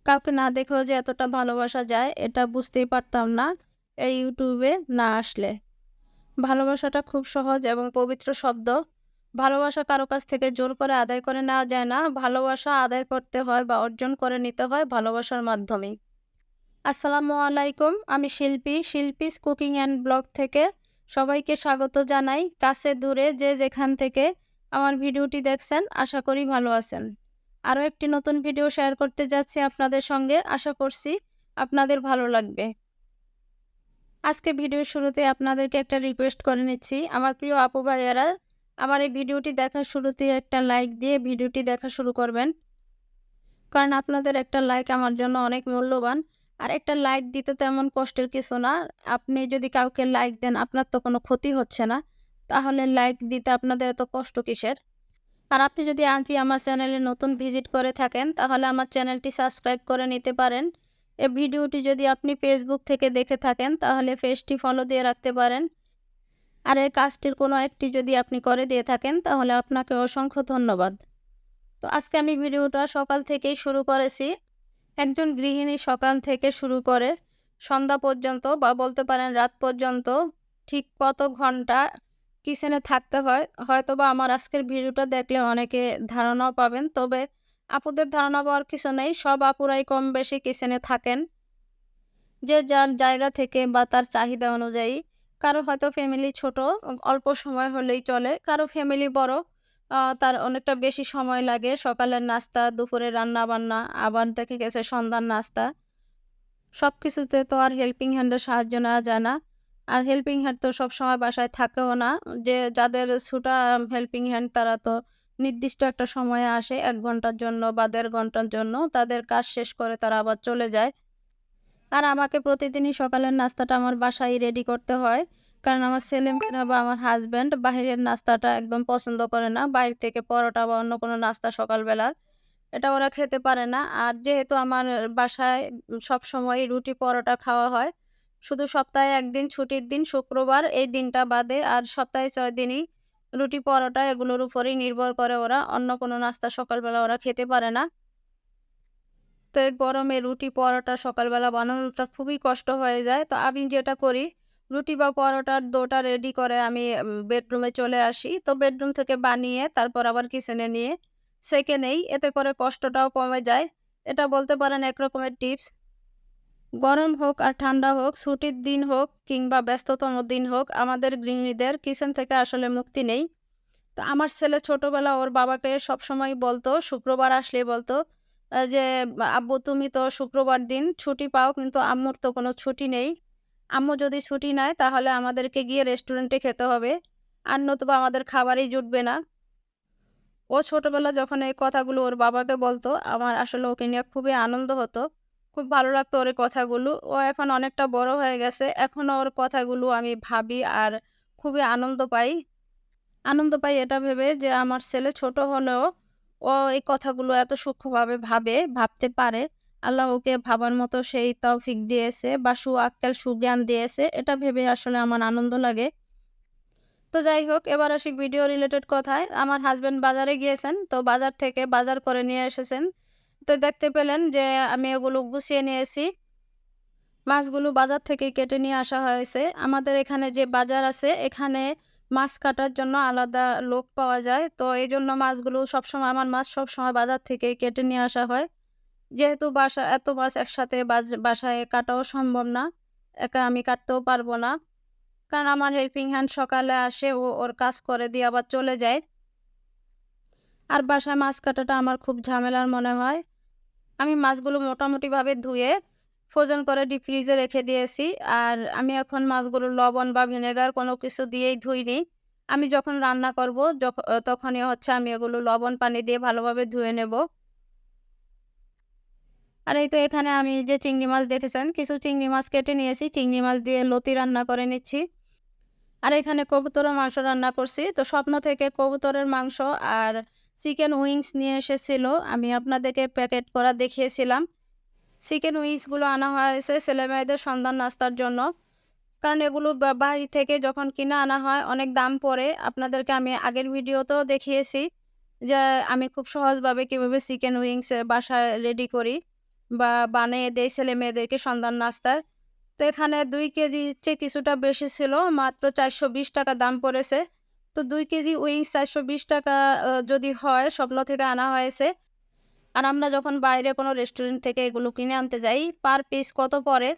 কাউকে না দেখেও যে এতটা ভালোবাসা যায় এটা বুঝতেই পারতাম না এই ইউটিউবে না আসলে। ভালোবাসাটা খুব সহজ এবং পবিত্র শব্দ। ভালোবাসা কারো কাছ থেকে জোর করে আদায় করে নেওয়া যায় না। ভালোবাসা আদায় করতে হয় বা অর্জন করে নিতে হয় ভালোবাসার মাধ্যমেই। আসসালামু আলাইকুম। আমি শিল্পীস কুকিং অ্যান্ড ব্লগ থেকে সবাইকে স্বাগত জানাই। কাছে দূরে যে যেখান থেকে আমার ভিডিওটি দেখছেন আশা করি ভালো আছেন। আরও একটি নতুন ভিডিও শেয়ার করতে যাচ্ছি আপনাদের সঙ্গে। আশা করছি আপনাদের ভালো লাগবে। আজকে ভিডিওর শুরুতে আপনাদেরকে একটা রিকোয়েস্ট করে নিচ্ছি। আমার প্রিয় আপু ভাইয়ারা, আমার এই ভিডিওটি দেখার শুরুতেই একটা লাইক দিয়ে ভিডিওটি দেখা শুরু করবেন। কারণ আপনাদের একটা লাইক আমার জন্য অনেক মূল্যবান। আর একটা লাইক দিতে তেমন কষ্টের কিছু না। আপনি যদি কাউকে লাইক দেন আপনার তো কোনো ক্ষতি হচ্ছে না। তাহলে লাইক দিতে আপনাদের এত কষ্ট কিসের? আর আপনি যদি আজই আমার চ্যানেলে নতুন ভিজিট করে থাকেন তাহলে আমার চ্যানেলটি সাবস্ক্রাইব করে নিতে পারেন। এই ভিডিওটি যদি আপনি ফেসবুক থেকে দেখে থাকেন তাহলে পেজটি ফলো দিয়ে রাখতে পারেন। আর এই কাজটির কোনো একটি যদি আপনি করে দিয়ে থাকেন তাহলে আপনাকে অসংখ্য ধন্যবাদ। তো আজকে আমি ভিডিওটা সকাল থেকেই শুরু করেছি। একজন গৃহিণী সকাল থেকে শুরু করে সন্ধ্যা পর্যন্ত বা বলতে পারেন রাত পর্যন্ত ঠিক কত ঘন্টা কিচেনে থাকতে হয়, হয়তোবা আমার আজকের ভিডিওটা দেখলে অনেকে ধারণাও পাবেন। তবে আপুদের ধারণা পাওয়ার কিছু নেই। সব আপুরাই কম বেশি কিচেনে থাকেন। যে যার জায়গা থেকে বা তার চাহিদা অনুযায়ী। কারো হয়তো ফ্যামিলি ছোট, অল্প সময় হলেই চলে। কারো ফ্যামিলি বড়, তার অনেকটা বেশি সময় লাগে। সকালের নাস্তা, দুপুরের রান্না-বান্না, আবার দেখা গেছে সন্ধ্যার নাস্তা। সবকিছুতে তো আর হেল্পিং হ্যান্ডের সাহায্য নেওয়া যায় না। আর হেল্পিং হ্যান্ড তো সবসময় বাসায় থাকেও না। যে যাদের ছুটা হেল্পিং হ্যান্ড তারা তো নির্দিষ্ট একটা সময়ে আসে ১ ঘন্টার জন্য বা ১.৫ ঘন্টার জন্য। তাদের কাজ শেষ করে তারা আবার চলে যায়। আর আমাকে প্রতিদিনই সকালের নাস্তাটা আমার বাসায় রেডি করতে হয়। কারণ আমার ছেলেমেয়েরা বা আমার হাসব্যান্ড বাহিরের নাস্তাটা একদম পছন্দ করে না। বাইরে থেকে পরোটা বা অন্য কোনো নাস্তা সকালবেলার, এটা ওরা খেতে পারে না। আর যেহেতু আমার বাসায় সবসময়ই রুটি পরোটা খাওয়া হয়। শুধু সপ্তাহে ১ দিন ছুটির দিন শুক্রবার, এই দিনটা বাদে আর সপ্তাহে ৬ দিনই রুটি পরোটা এগুলোর উপরেই নির্ভর করে ওরা। অন্য কোনো নাস্তা সকালবেলা ওরা খেতে পারে না। তো এই গরমে রুটি পরোটা সকালবেলা বানানোটা খুবই কষ্ট হয়ে যায়। তো আমি যেটা করি, রুটি বা পরোটার ডোটা রেডি করে আমি বেডরুমে চলে আসি। তো বেডরুম থেকে বানিয়ে তারপর আবার কিচেনে নিয়ে সেঁকে নেই। এতে করে কষ্টটাও কমে যায়। এটা বলতে পারেন এক রকমের টিপস। গরম হোক আর ঠান্ডা হোক, ছুটির দিন হোক কিংবা ব্যস্ততম দিন হোক, আমাদের গৃহিণীদের কিচেন থেকে আসলে মুক্তি নেই। তো আমার ছেলে ছোটবেলা ওর বাবাকে সবসময় বলতো, শুক্রবার আসলেই বলতো যে, "আব্বু তুমি তো শুক্রবার দিন ছুটি পাও কিন্তু আম্মুর তো কোনো ছুটি নেই। আম্মু যদি ছুটি নেয় তাহলে আমাদেরকে গিয়ে রেস্টুরেন্টে খেতে হবে। আর নতুবা আমাদের খাবারই জুটবে না।" ও ছোটবেলা যখন এই কথাগুলো ওর বাবাকে বলতো, আমার আসলে ওকে নিয়ে খুবই আনন্দ হতো। খুব ভালো লাগতো ওর এই কথাগুলো। ও এখন অনেকটা বড় হয়ে গেছে। এখনো ওর কথাগুলো আমি ভাবি আর খুবই আনন্দ পাই এটা ভেবে যে আমার ছেলে ছোট হলেও ও এই কথাগুলো এত সূক্ষ্মভাবে ভাবতে পারে। আল্লাহ ওকে ভাবার মতো সেই তৌফিক দিয়েছে বা সুআক্কেল সুজ্ঞান দিয়েছে। এটা ভেবে আসলে আমার আনন্দ লাগে। তো যাই হোক, এবার আসি ভিডিও রিলেটেড কথায়। আমার হাসব্যান্ড বাজারে গিয়েছেন। তো বাজার থেকে বাজার করে নিয়ে এসেছেন। তো দেখতে পেলেন যে আমি এগুলো গুছিয়ে নিয়েছি। মাছগুলো বাজার থেকে কেটে নিয়ে আসা হয়েছে। আমাদের এখানে যে বাজার আছে এখানে মাছ কাটার জন্য আলাদা লোক পাওয়া যায়। তো এইজন্য মাছগুলো সবসময় আমার মাছ সবসময় বাজার থেকে কেটে নিয়ে আসা হয়। যেহেতু এত মাছ একসাথে বাসায় কাটাও সম্ভব না। একা আমি কাটতেও পারবো না। কারণ আমার হেল্পিং হ্যান্ড সকালে আসে, ও ওর কাজ করে দিয়ে আবার চলে যায়। আর বাসায় মাছ কাটাটা আমার খুব ঝামেলার মনে হয়। আমি মাছগুলো মোটামুটিভাবে ধুয়ে ফ্রোজেন করে ডিপ ফ্রিজে রেখে দিয়েছি। আর আমি এখন মাছগুলো লবণ বা ভিনেগার কোনো কিছু দিয়েই ধুইনি। আমি যখন রান্না করব তখনই হচ্ছে আমি এগুলো লবণ পানি দিয়ে ভালোভাবে ধুয়ে নেব। আর এই তো এখানে আমি যে চিংড়ি মাছ দেখেছেন, কিছু চিংড়ি মাছ কেটে নিয়েছি। চিংড়ি মাছ দিয়ে লতি রান্না করে নিচ্ছি। আর এখানে কবুতরের মাংস রান্না করছি। তো স্বপ্ন থেকে কবুতরের মাংস আর চিকেন উইংস নিয়ে এসেছিল। আমি আপনাদেরকে প্যাকেট করা দেখিয়েছিলাম। চিকেন উইংসগুলো আনা হয়েছে ছেলেমেয়েদের সন্ধ্যার নাস্তার জন্য। কারণ এগুলো বাইরে থেকে যখন কিনে আনা হয় অনেক দাম পড়ে। আপনাদেরকে আমি আগের ভিডিওতেও দেখিয়েছি যে আমি খুব সহজভাবে কিভাবে চিকেন উইংস বাসায় রেডি করি বা বানিয়ে দেই ছেলে-মেয়েদেরকে সন্ধ্যার নাস্তায়। তো এখানে ২ কেজির চেয়ে কিছুটা বেশি ছিল। মাত্র ৳৪২০ দাম পড়েছে। তো ২ কেজি উইংস ৳৪২০ যদি হয় স্বপ্ন থেকে আনা হয়েছে। আর আমরা যখন বাইরে কোনো রেস্টুরেন্ট থেকে এগুলো কিনে আনতে যাই, পার পিস কত পড়ে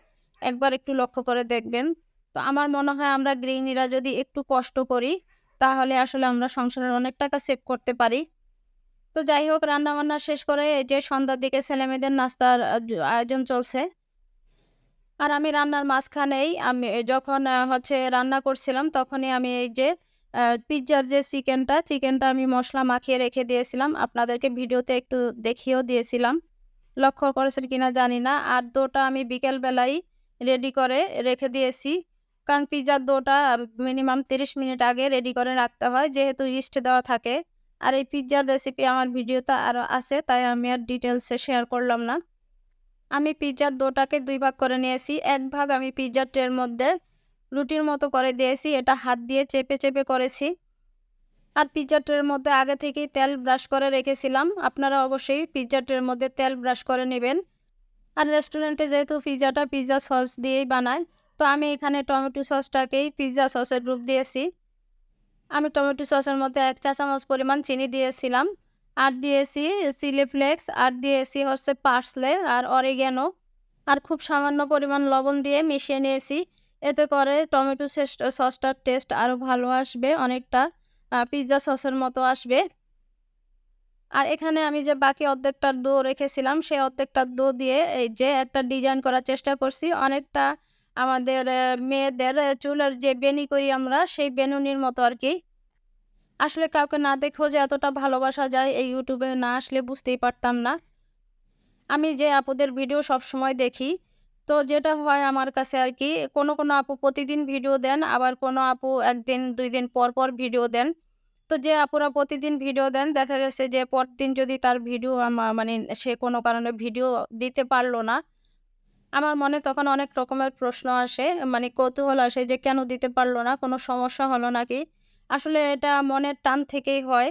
একবার একটু লক্ষ্য করে দেখবেন। তো আমার মনে হয় আমরা গৃহিণীরা যদি একটু কষ্ট করি, তাহলে আসলে আমরা সংসারের অনেক টাকা সেভ করতে পারি। তো যাই হোক রান্নাবান্না শেষ করে এই যে সন্ধ্যার দিকে ছেলেমেয়েদের নাস্তার আয়োজন চলছে। আর আমি রান্নার মাঝখানেই আমি যখন হচ্ছে রান্না করছিলাম তখনই আমি এই যে পিজ্জার যে চিকেনটা আমি মসলা মাখিয়ে রেখে দিয়েছিলাম। আপনাদেরকে ভিডিওতে একটু দেখিয়েও দিয়েছিলাম। লক্ষ্য করেছেন কিনা জানি না। আর ডোটা আমি বিকেল বেলায় রেডি করে রেখে দিয়েছি। কারণ পিজ্জার ডোটা মিনিমাম ৩০ মিনিট আগে রেডি করে রাখতে হয় যেহেতু ইস্ট দেওয়া থাকে। আর এই পিজ্জার রেসিপি আমার ভিডিওতে আরও আছে তাই আমি আর ডিটেইলসে শেয়ার করলাম না। আমি পিজ্জার ডোটাকে ২ ভাগ করে নিয়েছি। ১ ভাগ আমি পিজ্জার ট্রের মধ্যে রুটির মতো করে দিয়েছি। এটা হাত দিয়ে চেপে, চেপে করেছি। আর পিজ্জা ট্রের মধ্যে আগে থেকেই তেল ব্রাশ করে রেখেছিলাম। আপনারা অবশ্যই পিজ্জা ট্রের মধ্যে তেল ব্রাশ করে নিবেন। আর রেস্টুরেন্টে যেহেতু পিজ্জা সস দিয়েই বানায়, তো আমি এখানে টমেটো সসটাকেই পিজ্জা সসের রূপ দিয়েছি। আমি টমেটো সসের মধ্যে ১ চা চামচ পরিমাণ চিনি দিয়েছিলাম। আর দিয়েছি চিলি ফ্লেক্স, আর দিয়েছি হচ্ছে পার্সলে আর অরিগ্যানো। আর খুব সামান্য পরিমাণ লবণ দিয়ে মিশিয়ে নিয়েছি। এতে করে টমেটো সসটার টেস্ট আরও ভালো আসবে, অনেকটা পিজ্জা সসের মতো আসবে। আর এখানে আমি যে বাকি অর্ধেকটা ডো রেখেছিলাম, সেই অর্ধেকটা ডো দিয়ে এই যে একটা ডিজাইন করার চেষ্টা করছি। অনেকটা আমাদের মেয়েদের চুলের যে বেনি করি আমরা, সেই বেনুনির মতো আরকি। আসলে কাউকে না দেখেও যে এতটা ভালোবাসা যায় এই YouTube এ না আসলে বুঝতেই পারতাম না। আমি যে আপুদের ভিডিও সবসময় দেখি, তো যেটা হয় আমার কাছে আরকি কোনো আপু প্রতিদিন ভিডিও দেন, আবার কোনো আপু ১ দিন ২ দিন পর, পর ভিডিও দেন। তো যে আপুরা প্রতিদিন ভিডিও দেন দেখা গেছে যে পরদিন যদি তার ভিডিও মানে সে কোনো কারণে ভিডিও দিতে পারল না, আমার মনে তখন অনেক রকমের প্রশ্ন আসে, মানে কৌতূহল আসে যে কেন দিতে পারল না? কোনো সমস্যা হলো নাকি? আসলে এটা মনের টান থেকেই হয়।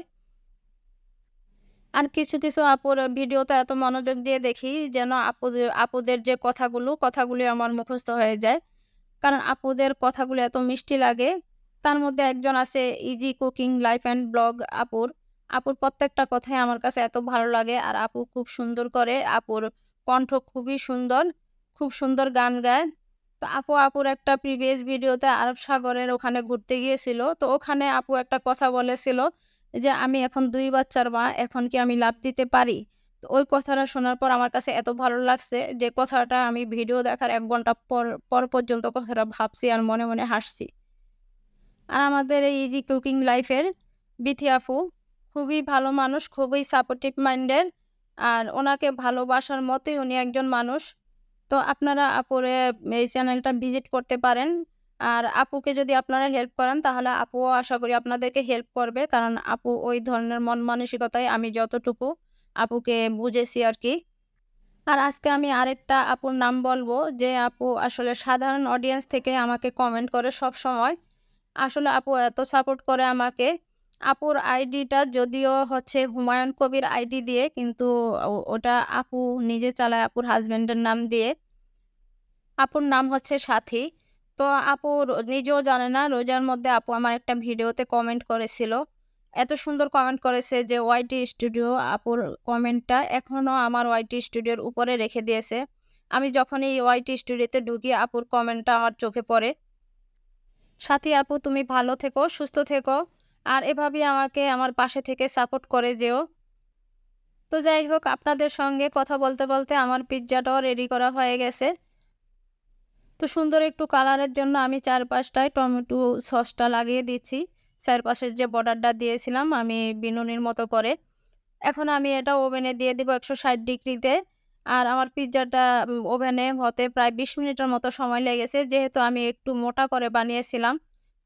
আর কিছু, কিছু আপুর ভিডিওতে এত মনোযোগ দিয়ে দেখি যেন আপুদের যে কথাগুলি আমার মুখস্থ হয়ে যায়। কারণ আপুদের কথাগুলো এত মিষ্টি লাগে। তার মধ্যে একজন আছে easy cooking life and blog আপুর। আপুর প্রত্যেকটা কথাই আমার কাছে এত ভালো লাগে। আর আপু খুব সুন্দর করে। আপুর কণ্ঠ খুবই সুন্দর। খুব সুন্দর গান গায়। তো আপুর একটা প্রিভিয়াস ভিডিওতে আরব সাগরের ওখানে ঘুরতে গিয়েছিল। তো ওখানে আপু একটা কথা বলেছিল যে, "আমি এখন ২ বাচ্চার মা। এখন কি আমি লাফ দিতে পারি?" তো ওই কথাটা শোনার পর আমার কাছে এত ভালো লাগছে যে কথাটা আমি ভিডিও দেখার ১ ঘন্টা পর পর্যন্ত কথাটা ভাবছি আর মনে, মনে হাসছি। আর আমাদের এই ইজি কুকিং লাইফের বিথি আপু খুবই ভালো মানুষ, খুবই সাপোর্টিভ মাইন্ডের। আর ওনাকে ভালোবাসার মতোই উনি একজন মানুষ। তো আপনারা আপুর এই চ্যানেলটা ভিজিট করতে পারেন। আর আপুকে যদি আপনারা হেল্প করেন তাহলে আপুও আশা করি আপনাদেরকে হেল্প করবে। কারণ আপু ওই ধরনের মন মানসিকতায় আমি যতটুকু আপুকে বুঝেছি আরকি। আর আজকে আমি আরেকটা আপুর নাম বলবো যে আপু আসলে সাধারণ অডিয়েন্স থেকে আমাকে কমেন্ট করে সবসময়। আসলে আপু এত সাপোর্ট করে আমাকে। আপুর আইডিটা যদিও হচ্ছে হুমায়ুন কবির আইডি দিয়ে কিন্তু ওটা আপু নিজে চালায় আপুর হাসব্যান্ডের নাম দিয়ে। আপুর নাম হচ্ছে সাথী। তো আপু নিজেও জানে না রোজার মধ্যে আপু আমার একটা ভিডিওতে কমেন্ট করেছিল। এত সুন্দর কমেন্ট করেছে যে ওয়াইটি স্টুডিও আপুর কমেন্টটা এখনো আমার ওয়াইটি স্টুডিওর উপরে রেখে দিয়েছে। আমি যখনই ওয়াইটি স্টুডিওতে ঢুকি আপুর কমেন্টটা আমার চোখে পড়ে। সাথী আপু তুমি ভালো থেকো, সুস্থ থেকো। আর এভাবেই আমাকে আমার পাশে থেকে সাপোর্ট করে যেও। তো যাই হোক আপনাদের সঙ্গে কথা বলতে, বলতে আমার পিজ্জাটাও রেডি করা হয়ে গেছে। তো সুন্দর একটু কালারের জন্য আমি চারপাশটায় টমেটো সসটা লাগিয়ে দিচ্ছি। চারপাশের যে বর্ডারটা দিয়েছিলাম আমি বিনুনির মতো করে। এখন আমি এটা ওভেনে দিয়ে দিব ১৬০ ডিগ্রিতে। আর আমার পিজ্জাটা ওভেনে হতে প্রায় ২০ মিনিটের মতো সময় লেগেছে। যেহেতু আমি একটু মোটা করে বানিয়েছিলাম।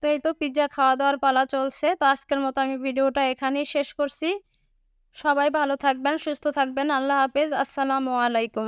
তো এই তো পিজ্জা খাওয়া-দাওয়ার পালা চলছে। তো আজকের মতো আমি ভিডিওটা এখানেই শেষ করছি। সবাই ভালো থাকবেন, সুস্থ থাকবেন। আল্লাহ হাফেজ। আসসালামু আলাইকুম।